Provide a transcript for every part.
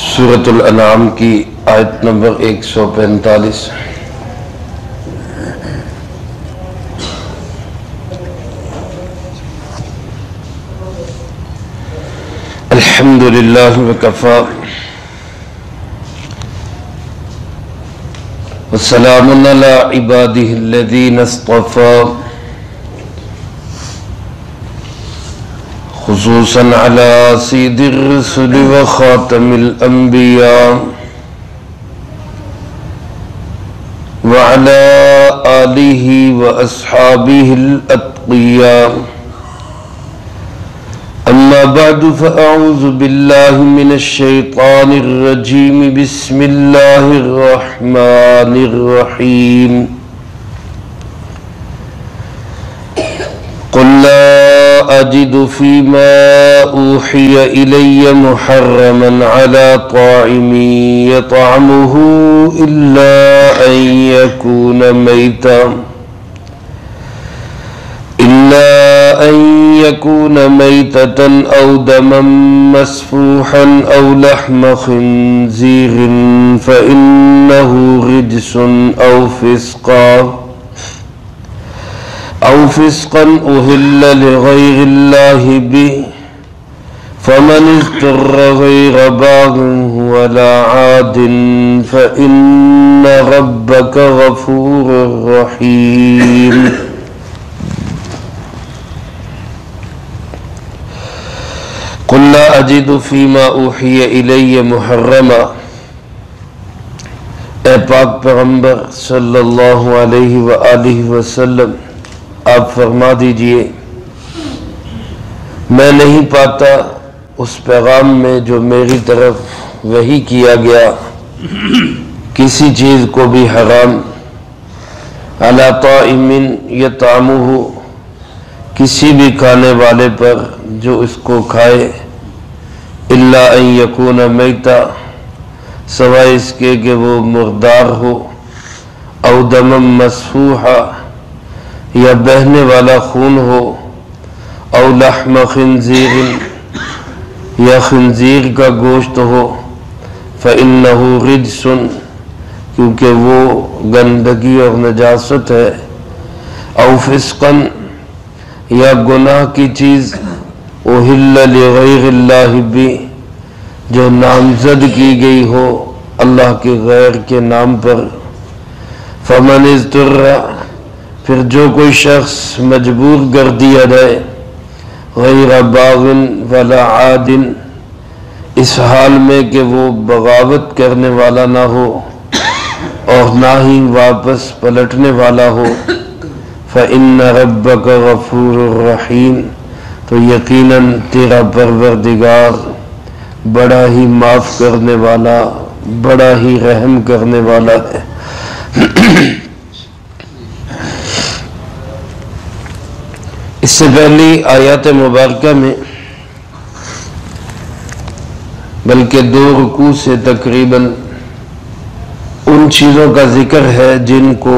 سورۃ الانعام کی آیت نمبر 145۔ الحمد للہ وکفی وسلام علی عبادہ الذین اصطفی خصوصاً على سید الرسل وخاتم الانبیاء وعلى آلہ واصحابہ الاتقیاء اما بعد فاعوذ باللہ من الشیطان الرجیم بسم اللہ الرحمن الرحیم قل لا أجد فيما أوحي إلي محرما على طاعم يطعمه إلا أن يكون ميتة أو دما مسفوحا أو لحم خنزير فإنه رجس أو فسقا أهل لغير الله به فمن اضطر غير باغ ولا عاد فإن ربك غفور رحيم قل لا أجد فيما أوحي إلي محرما، اے پاک پیغمبر صلی اللہ علیہ وآلہ وسلم آپ فرما دیجئے میں نہیں پاتا اس پیغام میں جو میری طرف وحی کیا گیا کسی چیز کو بھی حرام علی طاعم یطعمہ کسی بھی کھانے والے پر جو اس کو کھائے الا ان یکون میتا سوائے اس کے کہ وہ مردار ہو او دما مسفوحا یا بہنے والا خون ہو او لحم خنزیر یا خنزیر کا گوشت ہو فإنہ رجس کیونکہ وہ گندگی اور نجاست ہے او فسقا یا گناہ کی چیز اہل لغیر اللہ بھی جو نامزد کی گئی ہو اللہ کے غیر کے نام پر فمن اضطر پھر جو کوئی شخص مجبور کر دیا جائے غیر باغ ولا عاد اس حال میں کہ وہ بغاوت کرنے والا نہ ہو اور نہ ہی واپس پلٹنے والا ہو فإن ربک غفور رحیم تو یقیناً تیرا پروردگار بڑا ہی معاف کرنے والا بڑا ہی رحم کرنے والا ہے۔ اس سے پہلی آیات مبارکہ میں بلکہ 2 رکوع سے تقریباً ان چیزوں کا ذکر ہے جن کو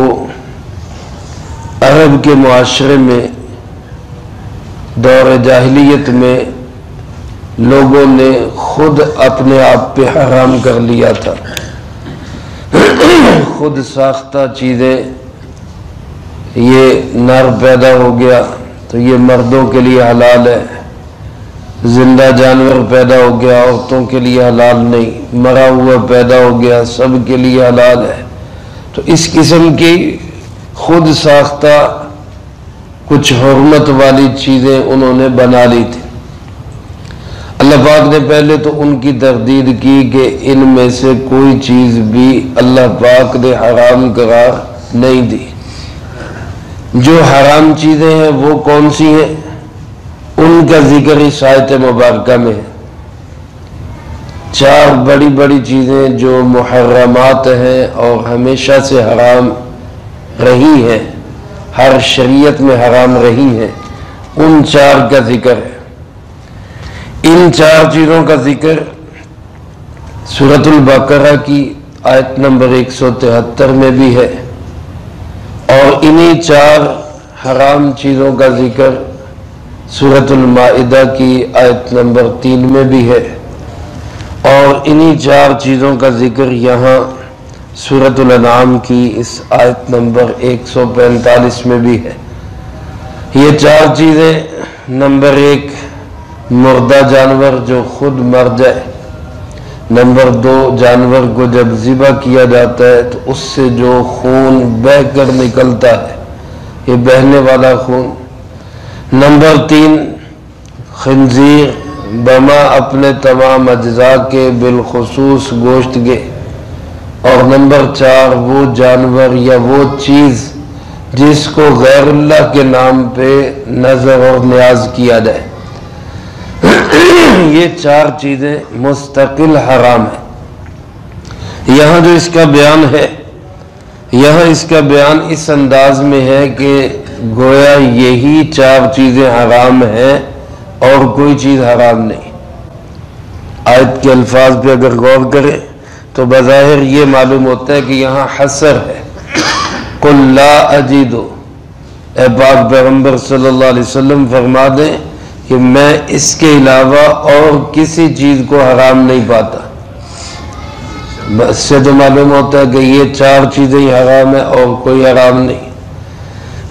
عرب کے معاشرے میں دور جاہلیت میں لوگوں نے خود اپنے آپ پہ حرام کر لیا تھا، خود ساختہ چیزیں۔ یہ نر پیدا ہو گیا تو یہ مردوں کے لیے حلال ہے، زندہ جانور پیدا ہو گیا عورتوں کے لیے حلال نہیں، مرا ہوا پیدا ہو گیا سب کے لیے حلال ہے۔ تو اس قسم کی خود ساختہ کچھ حرمت والی چیزیں انہوں نے بنا لی تھی۔ اللہ پاک نے پہلے تو ان کی تردید کی کہ ان میں سے کوئی چیز بھی اللہ پاک نے حرام قرار نہیں دی۔ جو حرام چیزیں ہیں وہ کون سی ہیں ان کا ذکر اس آیت مبارکہ میں ہے۔ 4 بڑی بڑی چیزیں جو محرمات ہیں اور ہمیشہ سے حرام رہی ہیں، ہر شریعت میں حرام رہی ہیں، ان 4 کا ذکر ہے۔ ان 4 چیزوں کا ذکر سورۃ البقرہ کی آیت نمبر 173 میں بھی ہے، اور انہی 4 حرام چیزوں کا ذکر سورۃ المائدہ کی آیت نمبر 3 میں بھی ہے، اور انہی 4 چیزوں کا ذکر یہاں سورۃ الانعام کی اس آیت نمبر 145 میں بھی ہے۔ یہ 4 چیزیں، نمبر 1 مردہ جانور جو خود مر جائے، نمبر 2 جانور کو جب ذبح کیا جاتا ہے تو اس سے جو خون بہہ کر نکلتا ہے، یہ بہنے والا خون، نمبر 3 خنزیر بما اپنے تمام اجزاء کے بالخصوص گوشت کے، اور نمبر 4 وہ جانور یا وہ چیز جس کو غیر اللہ کے نام پہ نظر اور نیاز کیا جائے۔ یہ 4 چیزیں مستقل حرام ہیں۔ یہاں جو اس کا بیان ہے، یہاں اس کا بیان اس انداز میں ہے کہ گویا یہی 4 چیزیں حرام ہیں اور کوئی چیز حرام نہیں۔ آیت کے الفاظ پہ اگر غور کریں تو بظاہر یہ معلوم ہوتا ہے کہ یہاں حصر ہے۔ قُلْ لَا أَجِدُ، اے پاک پیغمبر صلی اللہ علیہ وسلم فرما دیں کہ میں اس کے علاوہ اور کسی چیز کو حرام نہیں پاتا۔ اس سے تو معلوم ہوتا ہے کہ یہ 4 چیزیں ہی حرام ہیں اور کوئی حرام نہیں۔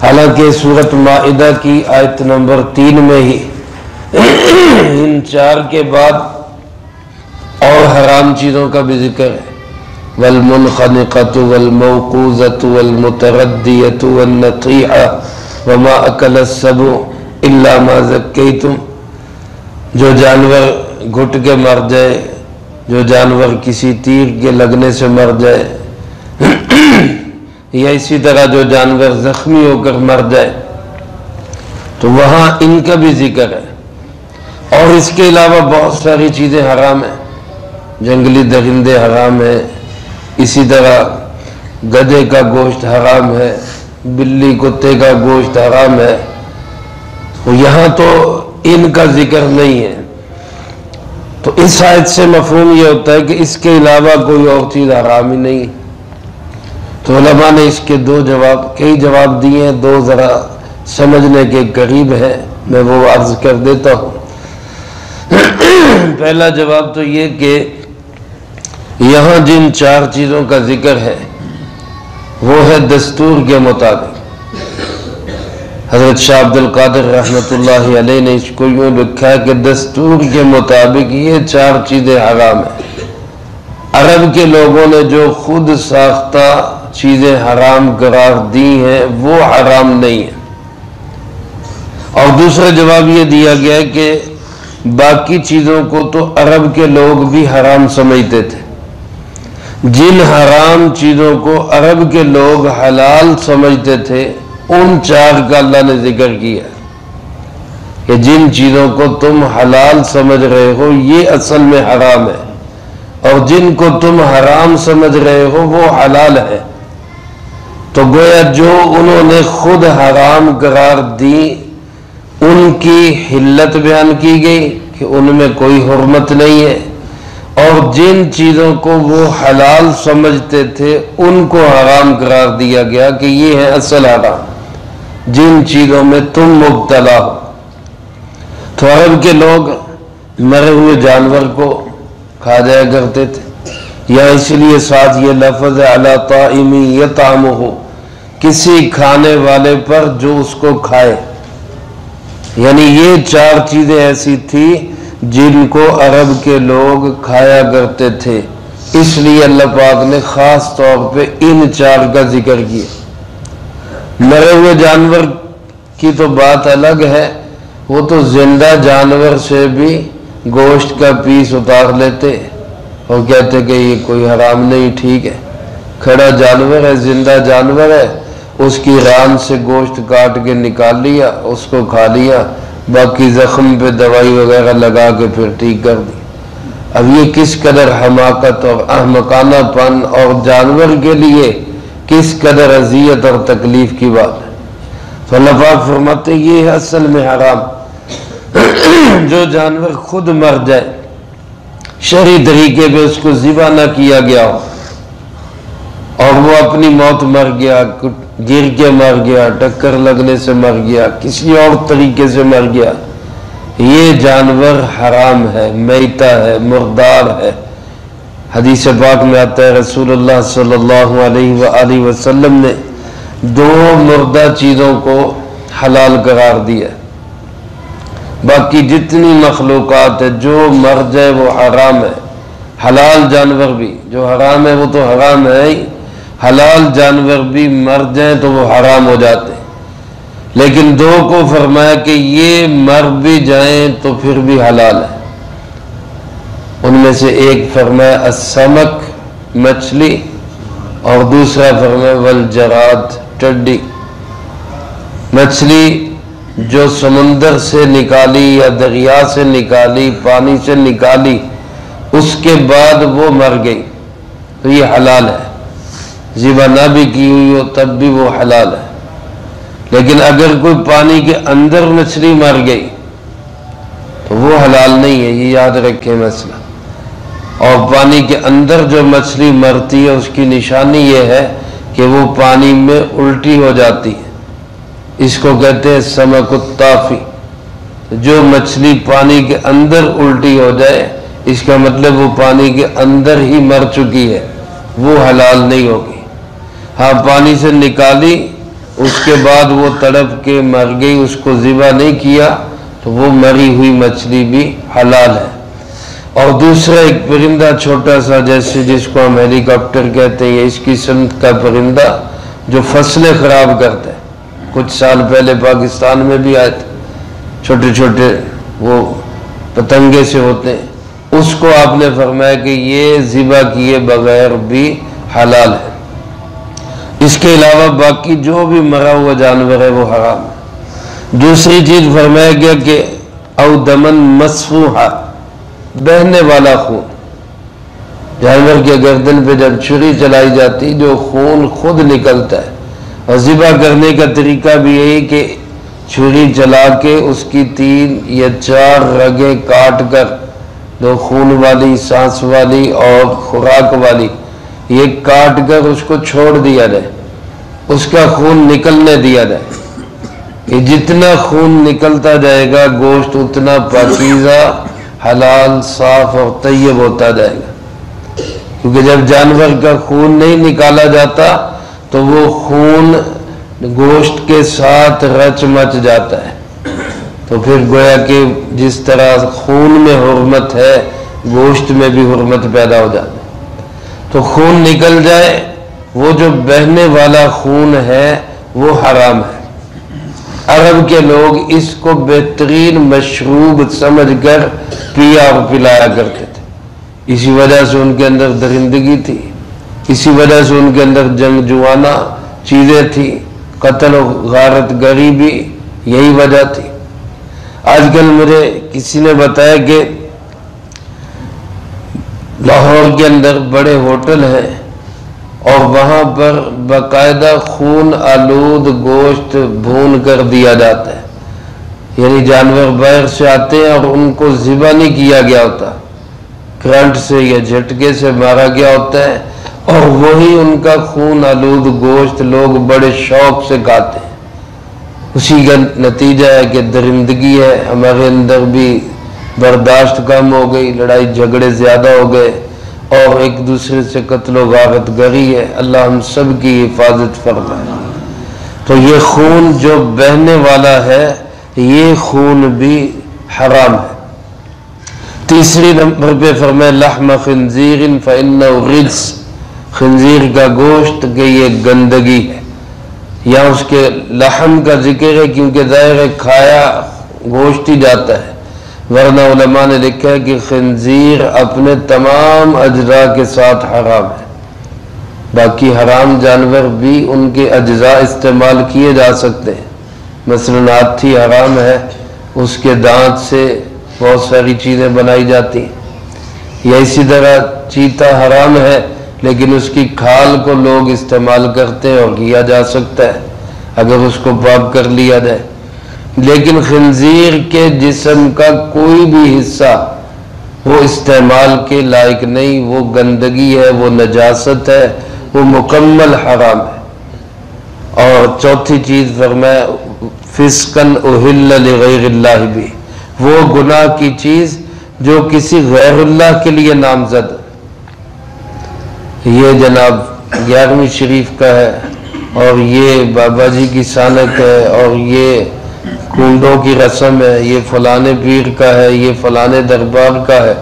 حالانکہ سورۃ مائدہ کی آیت نمبر 3 میں ہی ان 4 کے بعد اور حرام چیزوں کا بھی ذکر ہے۔ وَالْمُنْخَنِقَةُ وَالْمَوْقُوذَةُ وَالْمُتَرَدِّيَةُ وَالنَّطِيحَةُ وَمَا أَكَلَ السَّبُعُ إِلَّا مَا ذَكَّيْتُمْ، جو جانور گھٹ کے مر جائے، جو جانور کسی تیر کے لگنے سے مر جائے، یا اسی طرح جو جانور زخمی ہو کر مر جائے، تو وہاں ان کا بھی ذکر ہے۔ اور اس کے علاوہ بہت ساری چیزیں حرام ہیں، جنگلی درندے حرام ہیں، اسی طرح گدھے کا گوشت حرام ہے، بلی کتے کا گوشت حرام ہے۔ یہاں تو ان کا ذکر نہیں ہے، تو اس آیت سے مفہوم یہ ہوتا ہے کہ اس کے علاوہ کوئی اور چیز حرام ہی نہیں۔ تو علماء نے اس کے کئی جواب دیے ہیں، 2 ذرا سمجھنے کے قریب ہیں، میں وہ عرض کر دیتا ہوں۔ پہلا جواب تو یہ کہ یہاں جن 4 چیزوں کا ذکر ہے وہ ہے دستور کے مطابق۔ حضرت شاہ عبد القادر رحمۃ اللہ علیہ نے اس کو یوں لکھا ہے کہ دستور کے مطابق یہ 4 چیزیں حرام ہیں۔ عرب کے لوگوں نے جو خود ساختہ چیزیں حرام قرار دی ہیں وہ حرام نہیں ہیں۔ اور دوسرا جواب یہ دیا گیا ہے کہ باقی چیزوں کو تو عرب کے لوگ بھی حرام سمجھتے تھے، جن حرام چیزوں کو عرب کے لوگ حلال سمجھتے تھے ان 4 کا اللہ نے ذکر کیا کہ جن چیزوں کو تم حلال سمجھ رہے ہو یہ اصل میں حرام ہے، اور جن کو تم حرام سمجھ رہے ہو وہ حلال ہے۔ تو گویا جو انہوں نے خود حرام قرار دی ان کی حلت بیان کی گئی کہ ان میں کوئی حرمت نہیں ہے، اور جن چیزوں کو وہ حلال سمجھتے تھے ان کو حرام قرار دیا گیا کہ یہ ہے اصل حرام، جن چیزوں میں تم مبتلا ہو۔ تو عرب کے لوگ مرے ہوئے جانور کو کھا جایا کرتے تھے، یا اس لیے ساتھ یہ لفظ علی طائم یطعمہ، کسی کھانے والے پر جو اس کو کھائے، یعنی یہ 4 چیزیں ایسی تھی جن کو عرب کے لوگ کھایا کرتے تھے، اس لیے اللہ پاک نے خاص طور پہ ان 4 کا ذکر کیا۔ مرے ہوئے جانور کی تو بات الگ ہے، وہ تو زندہ جانور سے بھی گوشت کا پیس اتار لیتے اور کہتے کہ یہ کوئی حرام نہیں، ٹھیک ہے، کھڑا جانور ہے، زندہ جانور ہے، اس کی ران سے گوشت کاٹ کے نکال لیا، اس کو کھا لیا، باقی زخم پہ دوائی وغیرہ لگا کے پھر ٹھیک کر دی۔ اب یہ کس قدر حماقت اور احمقانہ پن اور جانور کے لیے کس قدر اذیت اور تکلیف کی بات ہے۔ تو اللہ پاک فرماتے یہ ہے اصل میں حرام، جو جانور خود مر جائے، شرعی طریقے پہ اس کو ذبح نہ کیا گیا ہو اور وہ اپنی موت مر گیا، گر کے مر گیا، ٹکر لگنے سے مر گیا، کسی اور طریقے سے مر گیا، یہ جانور حرام ہے، میتہ ہے، مردار ہے، حدیث پاک میں آتا ہے رسول اللہ صلی اللہ علیہ وآلہ وسلم نے 2 مردہ چیزوں کو حلال قرار دیا، باقی جتنی مخلوقات ہے جو مر جائے وہ حرام ہے، حلال جانور بھی، جو حرام ہے وہ تو حرام ہے ہی، حلال جانور بھی مر جائیں تو وہ حرام ہو جاتے ہیں، لیکن 2 کو فرمایا کہ یہ مر بھی جائیں تو پھر بھی حلال ہے۔ ان میں سے ایک فرمایا السمک مچھلی، اور دوسرا فرمایا والجراد ٹڈی۔ مچھلی جو سمندر سے نکالی یا دریا سے نکالی، پانی سے نکالی، اس کے بعد وہ مر گئی تو یہ حلال ہے، ذبح نہ بھی کی ہوئی ہو تب بھی وہ حلال ہے۔ لیکن اگر کوئی پانی کے اندر مچھلی مر گئی تو وہ حلال نہیں ہے، یہ یاد رکھیں مسئلہ۔ اور پانی کے اندر جو مچھلی مرتی ہے اس کی نشانی یہ ہے کہ وہ پانی میں الٹی ہو جاتی ہے، اس کو کہتے ہیں سمک الطافی۔ جو مچھلی پانی کے اندر الٹی ہو جائے اس کا مطلب وہ پانی کے اندر ہی مر چکی ہے، وہ حلال نہیں ہوگی۔ ہاں پانی سے نکالی اس کے بعد وہ تڑپ کے مر گئی، اس کو ذبح نہیں کیا تو وہ مری ہوئی مچھلی بھی حلال ہے۔ اور دوسرا ایک پرندہ چھوٹا سا جیسے جس کو ہم ہیلی کاپٹر کہتے ہیں، اس قسم کا پرندہ جو فصلیں خراب کرتا ہے، کچھ سال پہلے پاکستان میں بھی آئے تھے، چھوٹے چھوٹے وہ پتنگے سے ہوتے ہیں، اس کو آپ نے فرمایا کہ یہ ذبح کیے بغیر بھی حلال ہے۔ اس کے علاوہ باقی جو بھی مرا ہوا جانور ہے وہ حرام ہے۔ دوسری چیز فرمایا گیا کہ او دمن مسفوحا، بہنے والا خون، جانور کے گردن پہ جب چھری چلائی جاتی جو خون خود نکلتا ہے، اور ذبح کرنے کا طریقہ بھی یہی کہ چھری چلا کے اس کی 3 یا 4 رگیں کاٹ کر، 2 خون والی، سانس والی اور خوراک والی، یہ کاٹ کر اس کو چھوڑ دیا جائے، اس کا خون نکلنے دیا جائے۔ کہ جتنا خون نکلتا جائے گا گوشت اتنا پاکیزہ، حلال، صاف اور طیب ہوتا جائے گا، کیونکہ جب جانور کا خون نہیں نکالا جاتا تو وہ خون گوشت کے ساتھ رچ مچ جاتا ہے، تو پھر گویا کہ جس طرح خون میں حرمت ہے گوشت میں بھی حرمت پیدا ہو جاتی ہے۔ تو خون نکل جائے، وہ جو بہنے والا خون ہے وہ حرام ہے۔ عرب کے لوگ اس کو بہترین مشروب سمجھ کر پیا اور پلایا کرتے تھے، اسی وجہ سے ان کے اندر درندگی تھی، اسی وجہ سے ان کے اندر جنگجوانہ چیزیں تھی، قتل و غارت گری بھی یہی وجہ تھی۔ آج کل مجھے کسی نے بتایا کہ لاہور کے اندر بڑے ہوٹل ہیں اور وہاں پر باقاعدہ خون آلود گوشت بھون کر دیا جاتا ہے، یعنی جانور باہر سے آتے ہیں اور ان کو ذبح نہیں کیا گیا ہوتا، کرنٹ سے یا جھٹکے سے مارا گیا ہوتا ہے، اور وہی ان کا خون آلود گوشت لوگ بڑے شوق سے کھاتے ہیں۔ اسی کا نتیجہ ہے کہ درندگی ہے، ہمارے اندر بھی برداشت کم ہو گئی، لڑائی جھگڑے زیادہ ہو گئے، اور ایک دوسرے سے قتل و غارت گری ہے۔ اللہ ہم سب کی حفاظت فرمائے۔ تو یہ خون جو بہنے والا ہے یہ خون بھی حرام ہے۔ تیسری نمبر پہ فرمائے لحم خنزیر فإنه رجس، خنزیر کا گوشت کہ یہ گندگی ہے، یا اس کے لحم کا ذکر ہے کیونکہ ظاہر ہے کھایا گوشت ہی جاتا ہے، ورنہ علماء نے لکھا ہے کہ خنزیر اپنے تمام اجزاء کے ساتھ حرام ہے۔ باقی حرام جانور بھی ان کے اجزاء استعمال کیے جا سکتے ہیں، مثلا ہاتھی حرام ہے، اس کے دانت سے بہت ساری چیزیں بنائی جاتی ہیں، یا اسی طرح چیتا حرام ہے لیکن اس کی کھال کو لوگ استعمال کرتے ہیں اور کیا جا سکتا ہے اگر اس کو پاک کر لیا جائے۔ لیکن خنزیر کے جسم کا کوئی بھی حصہ وہ استعمال کے لائق نہیں، وہ گندگی ہے، وہ نجاست ہے، وہ مکمل حرام ہے۔ اور چوتھی چیز فرمایا فسقن اہل لغیر اللہ بھی، وہ گناہ کی چیز جو کسی غیر اللہ کے لیے نامزد، یہ جناب 11ویں شریف کا ہے، اور یہ بابا جی کی سانک ہے، اور یہ کنڈوں کی رسم ہے، یہ فلانے پیر کا ہے، یہ فلانے دربار کا ہے۔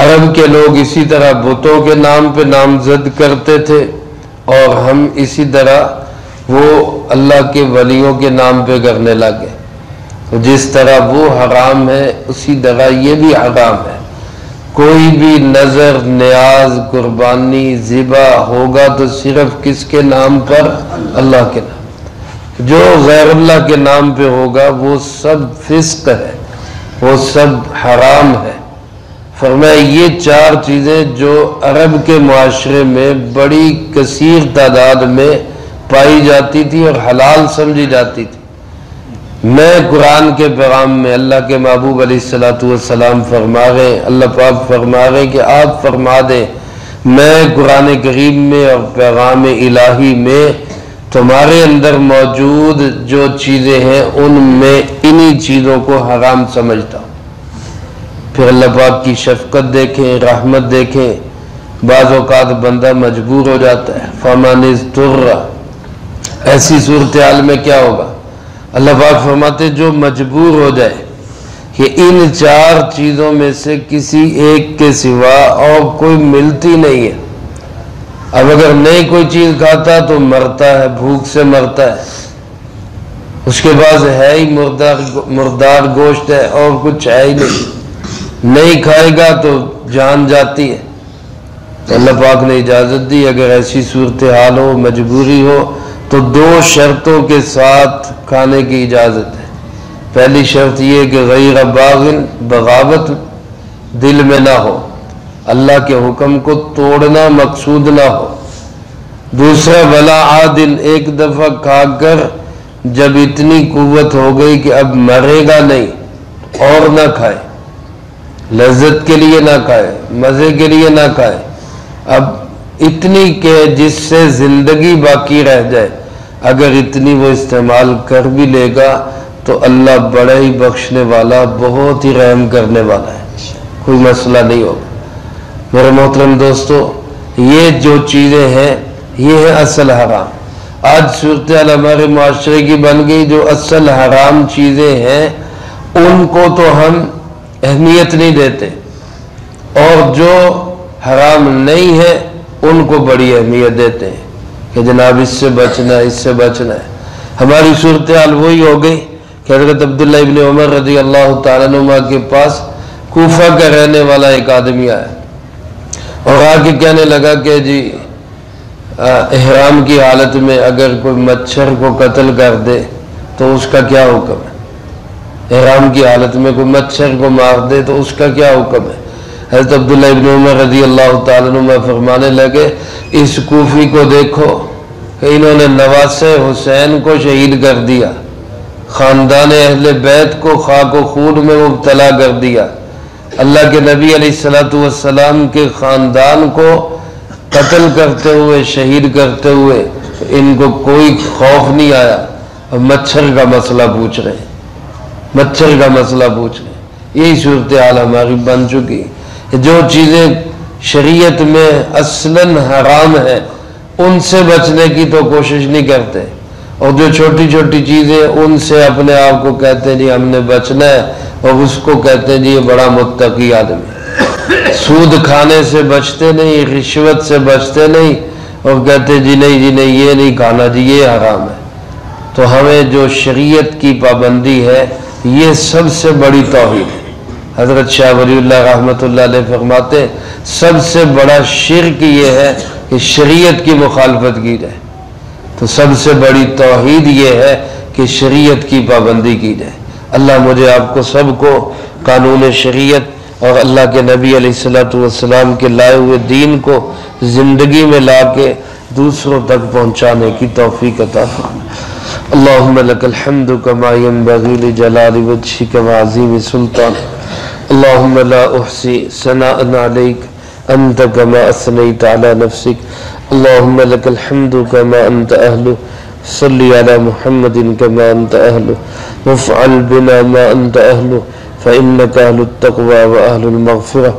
عرب کے لوگ اسی طرح بتوں کے نام پہ نامزد کرتے تھے، اور ہم اسی طرح وہ اللہ کے ولیوں کے نام پہ کرنے لگے۔ تو جس طرح وہ حرام ہے اسی طرح یہ بھی حرام ہے۔ کوئی بھی نظر، نیاز، قربانی، ذبح ہوگا تو صرف کس کے نام پر؟ اللہ کے نام۔ جو غیر اللہ کے نام پہ ہوگا وہ سب فسق ہے، وہ سب حرام ہے۔ فرمایا یہ 4 چیزیں جو عرب کے معاشرے میں بڑی کثیر تعداد میں پائی جاتی تھی اور حلال سمجھی جاتی تھی۔ میں قرآن کے پیغام میں اللہ کے محبوب علیہ السلام فرما رہے، اللہ پاک فرما رہے کہ آپ فرما دیں میں قرآن کریم میں اور پیغام الہی میں تمہارے اندر موجود جو چیزیں ہیں ان میں انہی چیزوں کو حرام سمجھتا ہوں۔ پھر اللہ پاک کی شفقت دیکھیں، رحمت دیکھیں۔ بعض اوقات بندہ مجبور ہو جاتا ہے، فَمَنِ اضْطُرَّ، ایسی صورتحال میں کیا ہوگا؟ اللہ پاک فرماتے جو مجبور ہو جائے کہ ان 4 چیزوں میں سے کسی ایک کے سوا اور کوئی ملتی نہیں ہے۔ اب اگر نئی کوئی چیز کھاتا تو مرتا ہے، بھوک سے مرتا ہے، اس کے پاس ہے ہی مردار گوشت ہے اور کچھ ہے ہی نہیں کھائے گا تو جان جاتی ہے۔ تو اللہ پاک نے اجازت دی اگر ایسی صورتحال ہو، مجبوری ہو، تو 2 شرطوں کے ساتھ کھانے کی اجازت ہے۔ پہلی شرط یہ کہ غیر باغن، بغاوت دل میں نہ ہو، اللہ کے حکم کو توڑنا مقصود نہ ہو۔ دوسرا ولا عادن، ایک دفعہ کھا کر جب اتنی قوت ہو گئی کہ اب مرے گا نہیں اور نہ کھائے، لذت کے لیے نہ کھائے، مزے کے لیے نہ کھائے، اب اتنی کہ جس سے زندگی باقی رہ جائے، اگر اتنی وہ استعمال کر بھی لے گا تو اللہ بڑا ہی بخشنے والا، بہت ہی رحم کرنے والا ہے، کوئی مسئلہ نہیں ہوگا۔ میرے محترم دوستو، یہ جو چیزیں ہیں یہ ہے اصل حرام۔ آج صورتحال ہمارے معاشرے کی بن گئی، جو اصل حرام چیزیں ہیں ان کو تو ہم اہمیت نہیں دیتے، اور جو حرام نہیں ہے ان کو بڑی اہمیت دیتے ہیں کہ جناب اس سے بچنا ہے، اس سے بچنا ہے۔ ہماری صورتحال وہی ہو گئی کہ حضرت عبداللہ ابن عمر رضی اللہ تعالیٰ عنہ کے پاس کوفہ کا رہنے والا ایک آدمی آیا اور آ کے کہنے لگا کہ جی احرام کی حالت میں اگر کوئی مچھر کو قتل کر دے تو اس کا کیا حکم ہے؟ احرام کی حالت میں کوئی مچھر کو مار دے تو اس کا کیا حکم ہے؟ حضرت عبداللہ ابن عمر رضی اللہ تعالیٰ عنہ فرمانے لگے اس کوفی کو دیکھو کہ انہوں نے نواسہ حسین کو شہید کر دیا، خاندان اہل بیت کو خاک و خون میں مبتلا کر دیا، اللہ کے نبی علیہ السلام کے خاندان کو قتل کرتے ہوئے، شہید کرتے ہوئے ان کو کوئی خوف نہیں آیا، اور مچھر کا مسئلہ پوچھ رہے ہیں، مچھر کا مسئلہ پوچھ رہے ہیں۔ یہی صورتحال ہماری بن چکی، جو چیزیں شریعت میں اصلاً حرام ہیں ان سے بچنے کی تو کوشش نہیں کرتے، اور جو چھوٹی چھوٹی چیزیں ان سے اپنے آپ کو کہتے ہیں جی ہم نے بچنا ہے، اور اس کو کہتے ہیں جی یہ بڑا متقی آدمی ہے۔ سود کھانے سے بچتے نہیں، رشوت سے بچتے نہیں، اور کہتے جی نہیں یہ نہیں کھانا جی یہ حرام ہے۔ تو ہمیں جو شریعت کی پابندی ہے یہ سب سے بڑی توحید ہے۔ حضرت شاہ ولی اللہ رحمۃ اللہ علیہ فرماتے سب سے بڑا شرک یہ ہے کہ شریعت کی مخالفت کی جائے، تو سب سے بڑی توحید یہ ہے کہ شریعت کی پابندی کی جائے۔ اللہ مجھے آپ کو سب کو قانون شریعت اور اللہ کے نبی علیہ السلام کے لائے ہوئے دین کو زندگی میں لا کے دوسروں تک پہنچانے کی توفیق عطا فرمائے۔ اللہم لک الحمد کما ینبغی لجلال وجہک وعظیم سلطانک، اللہم لا احصی ثناء علیک انت کما اثنیت علی نفسک، اللہم لک الحمد کما انت اہل، صلی علی محمد کما انت اہل، وافعل بنا ما انت اہل، فإنک اہل التقوی و اہل المغفرہ۔